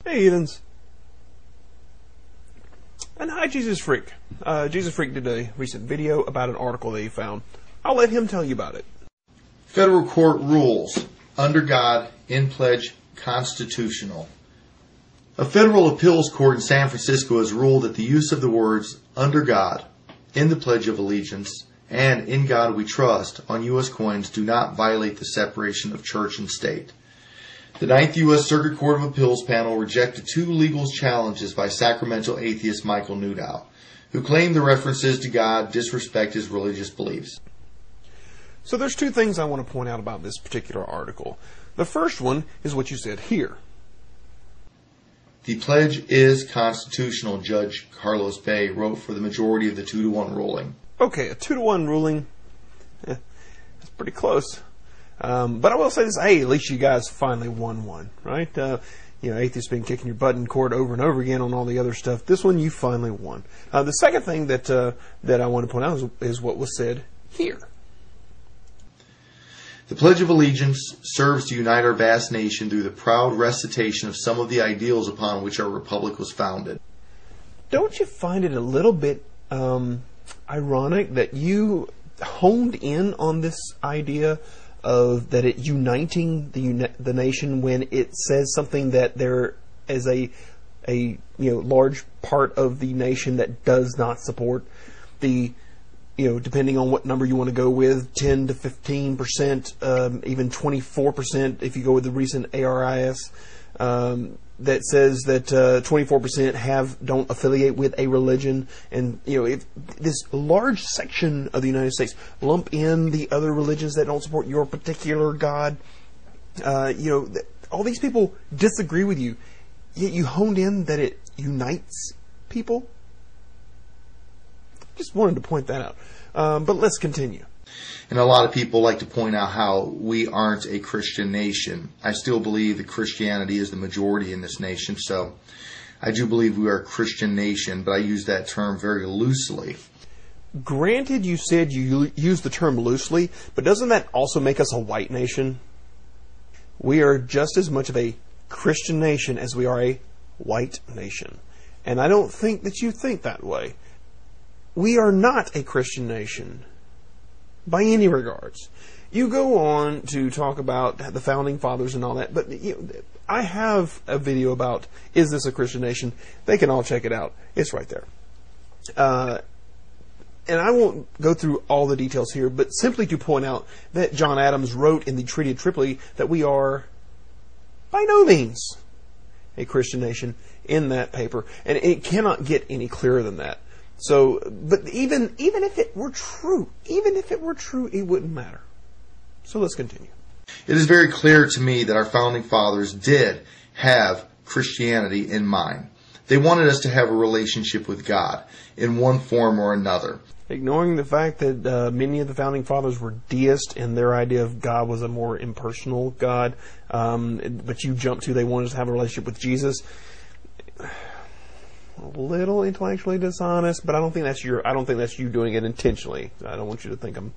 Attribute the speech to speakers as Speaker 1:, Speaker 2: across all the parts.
Speaker 1: Hey, heathens. And hi, Jezuzfreek. Jezuzfreek did a recent video about an article that he found. I'll let him tell you about it.
Speaker 2: Federal court rules, under God, in pledge, constitutional. A federal appeals court in San Francisco has ruled that the use of the words, under God, in the Pledge of Allegiance, and in God we trust on U.S. coins do not violate the separation of church and state. The Ninth U.S. Circuit Court of Appeals panel rejected two legal challenges by Sacramento atheist Michael Newdow, who claimed the references to God disrespect his religious beliefs.
Speaker 1: So there's two things I want to point out about this particular article. The first one is what you said here.
Speaker 2: The pledge is constitutional, Judge Carlos Bay wrote for the majority of the 2-to-1 ruling.
Speaker 1: Okay, a 2-to-1 ruling. That's pretty close. But I will say this, hey, at least you guys finally won one, right? Atheists been kicking your butt in court over and over again on all the other stuff. This one you finally won. The second thing that I want to point out is what was said here.
Speaker 2: The Pledge of Allegiance serves to unite our vast nation through the proud recitation of some of the ideals upon which our republic was founded.
Speaker 1: Don't you find it a little bit ironic that you honed in on this idea of that it uniting the nation when it says something that there is a large part of the nation that does not support the, depending on what number you want to go with, 10 to 15%, even 24% if you go with the recent ARIS, that says that 24% don't affiliate with a religion, and if this large section of the United States lump in the other religions that don't support your particular God, all these people disagree with you, yet you honed in that it unites people. Just wanted to point that out, but let's continue.
Speaker 2: And a lot of people like to point out how we aren't a Christian nation. I still believe that Christianity is the majority in this nation, so I do believe we are a Christian nation, but I use that term very loosely.
Speaker 1: Granted, you said you use the term loosely, but doesn't that also make us a white nation? We are just as much of a Christian nation as we are a white nation. And I don't think that you think that way. We are not a Christian nation by any regards. You go on to talk about the founding fathers and all that, but I have a video about is this a Christian nation? They can all check it out. It's right there. And I won't go through all the details here, but simply to point out that John Adams wrote in the Treaty of Tripoli that we are by no means a Christian nation in that paper, and it cannot get any clearer than that. So, but even if it were true, it wouldn't matter. So let's continue.
Speaker 2: It is very clear to me that our founding fathers did have Christianity in mind. They wanted us to have a relationship with God in one form or another.
Speaker 1: Ignoring the fact that many of the founding fathers were deists and their idea of God was a more impersonal God, but you jump to they wanted us to have a relationship with Jesus. A little intellectually dishonest, but I don't think that's you doing it intentionally. I don't want you to think I'm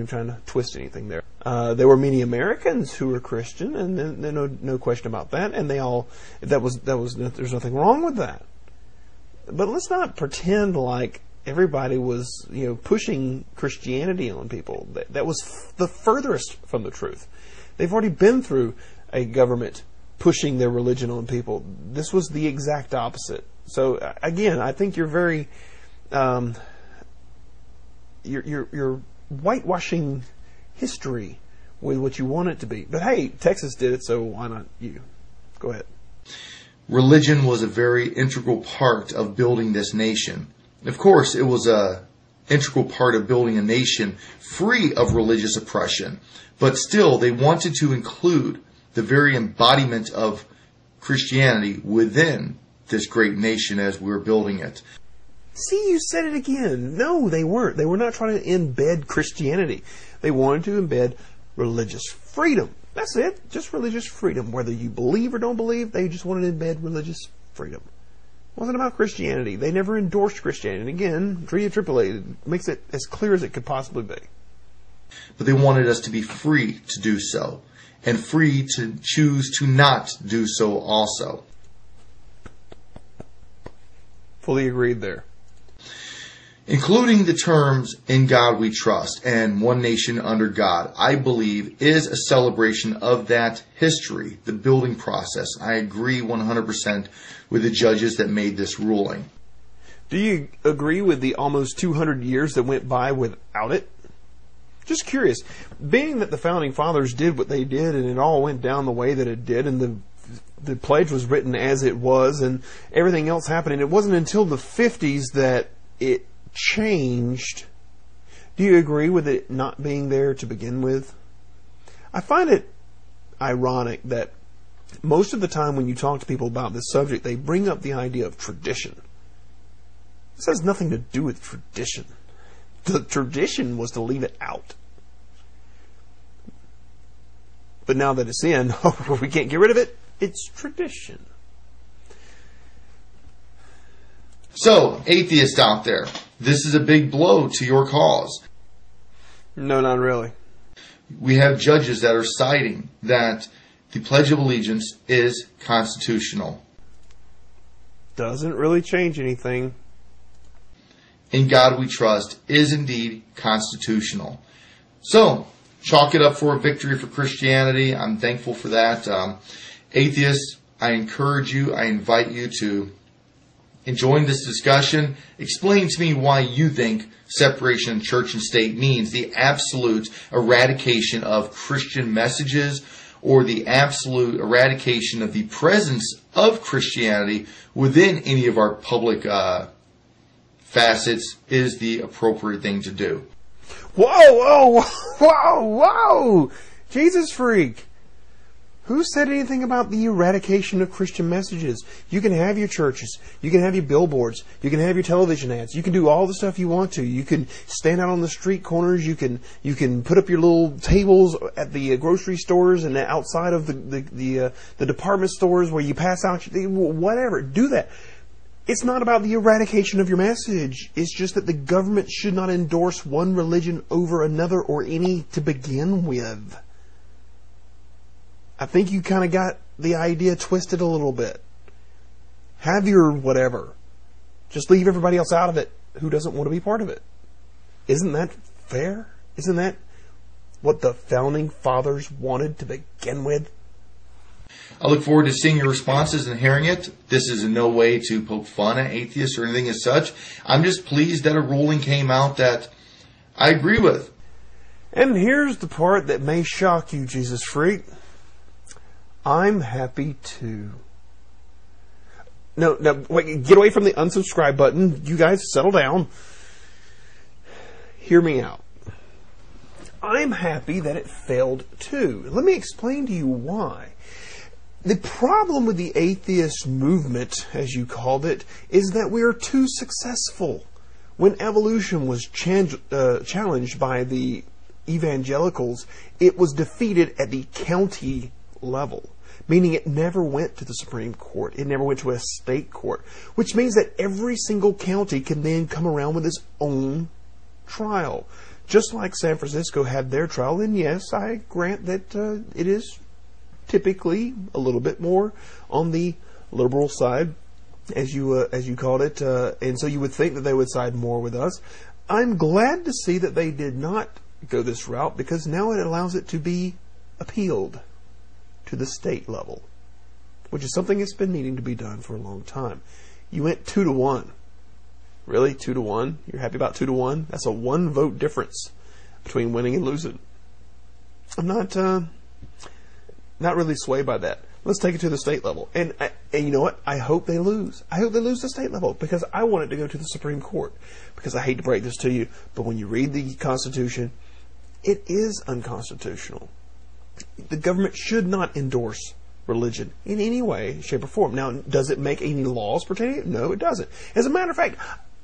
Speaker 1: trying to twist anything there. There were many Americans who were Christian, and no question about that. And there's nothing wrong with that. But let's not pretend like everybody was pushing Christianity on people. That was the furthest from the truth. They've already been through a government pushing their religion on people. This was the exact opposite. So again, I think you're very you're whitewashing history with what you want it to be. But hey, Texas did it, so why not you? Go ahead.
Speaker 2: Religion was a very integral part of building this nation. Of course, it was a integral part of building a nation free of religious oppression. But still, they wanted to include the very embodiment of Christianity within this great nation as we were building it.
Speaker 1: See, you said it again. No, they weren't. They were not trying to embed Christianity. They wanted to embed religious freedom. That's it. Just religious freedom. Whether you believe or don't believe, they just wanted to embed religious freedom. It wasn't about Christianity. They never endorsed Christianity. Again, Treaty of Tripoli makes it as clear as it could possibly be.
Speaker 2: But they wanted us to be free to do so, and free to choose to not do so also.
Speaker 1: Fully agreed there.
Speaker 2: Including the terms "in God we trust" and "one nation under God," I believe is a celebration of that history, the building process. I agree 100% with the judges that made this ruling.
Speaker 1: Do you agree with the almost 200 years that went by without it? Just curious, being that the Founding Fathers did what they did and it all went down the way that it did, and the pledge was written as it was and everything else happened, and it wasn't until the 50s that it changed. Do you agree with it not being there to begin with? I find it ironic that most of the time when you talk to people about this subject, they bring up the idea of tradition. This has nothing to do with tradition. The tradition was to leave it out. But now that it's in, we can't get rid of it. It's tradition.
Speaker 2: So, atheists out there, this is a big blow to your cause.
Speaker 1: No, not really.
Speaker 2: We have judges that are citing that the Pledge of Allegiance is constitutional.
Speaker 1: Doesn't really change anything.
Speaker 2: "In God we trust" is indeed constitutional. So, chalk it up for a victory for Christianity. I'm thankful for that. Atheists, I encourage you, I invite you to enjoying this discussion. Explain to me why you think separation of church and state means the absolute eradication of Christian messages or the absolute eradication of the presence of Christianity within any of our public facets is the appropriate thing to do.
Speaker 1: Whoa, whoa, whoa, whoa! Jezuzfreek! Who said anything about the eradication of Christian messages? You can have your churches. You can have your billboards. You can have your television ads. You can do all the stuff you want to. You can stand out on the street corners. You can put up your little tables at the grocery stores and outside of the department stores where you pass out whatever. Do that. It's not about the eradication of your message. It's just that the government should not endorse one religion over another or any to begin with. I think you kind of got the idea twisted a little bit. Have your whatever. Just leave everybody else out of it who doesn't want to be part of it. Isn't that fair? Isn't that what the Founding Fathers wanted to begin with?
Speaker 2: I look forward to seeing your responses and hearing it. This is in no way to poke fun at atheists or anything as such. I'm just pleased that a ruling came out that I agree with.
Speaker 1: And here's the part that may shock you, Jezuzfreek. I'm happy too. No, wait, get away from the unsubscribe button. You guys settle down. Hear me out. I'm happy that it failed too. Let me explain to you why. The problem with the atheist movement, as you called it, is that we are too successful. When evolution was challenged by the evangelicals, it was defeated at the county level, meaning it never went to the Supreme Court. It never went to a state court, which means that every single county can then come around with its own trial. Just like San Francisco had their trial, and yes, I grant that it is typically a little bit more on the liberal side, as you called it, and so you would think that they would side more with us. I'm glad to see that they did not go this route, because now it allows it to be appealed to the state level, which is something that's been needing to be done for a long time. You went 2-1. Really? 2-1? You're happy about 2-1? That's a 1 vote difference between winning and losing. I'm not really swayed by that. Let's take it to the state level. And you know what? I hope they lose. I hope they lose the state level, because I want it to go to the Supreme Court. Because I hate to break this to you, but when you read the Constitution, it is unconstitutional. The government should not endorse religion in any way, shape, or form. Now, does it make any laws pertaining to it? No, it doesn't. As a matter of fact,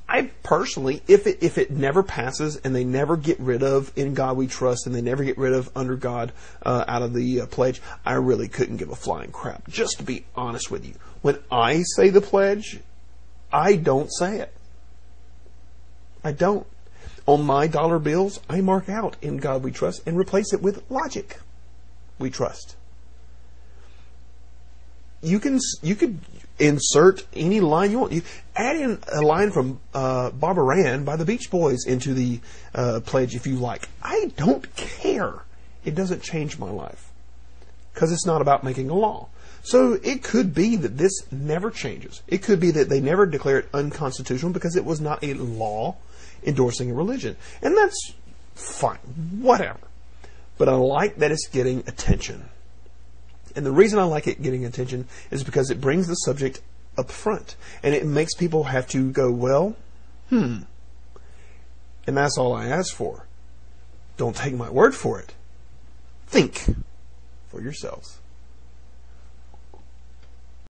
Speaker 1: I personally, if it never passes and they never get rid of "In God We Trust" and they never get rid of "Under God" out of the pledge, I really couldn't give a flying crap. Just to be honest with you, when I say the pledge, I don't say it. I don't. On my dollar bills, I mark out "In God We Trust" and replace it with "Logic We Trust." You could, insert any line you want. You add in a line from Barbara Rand by the Beach Boys into the pledge if you like. I don't care. It doesn't change my life because it's not about making a law. So it could be that this never changes. It could be that they never declare it unconstitutional because it was not a law endorsing a religion. And that's fine. Whatever. But I like that it's getting attention. And the reason I like it getting attention is because it brings the subject up front. And it makes people have to go, well, And that's all I ask for. Don't take my word for it. Think for yourselves.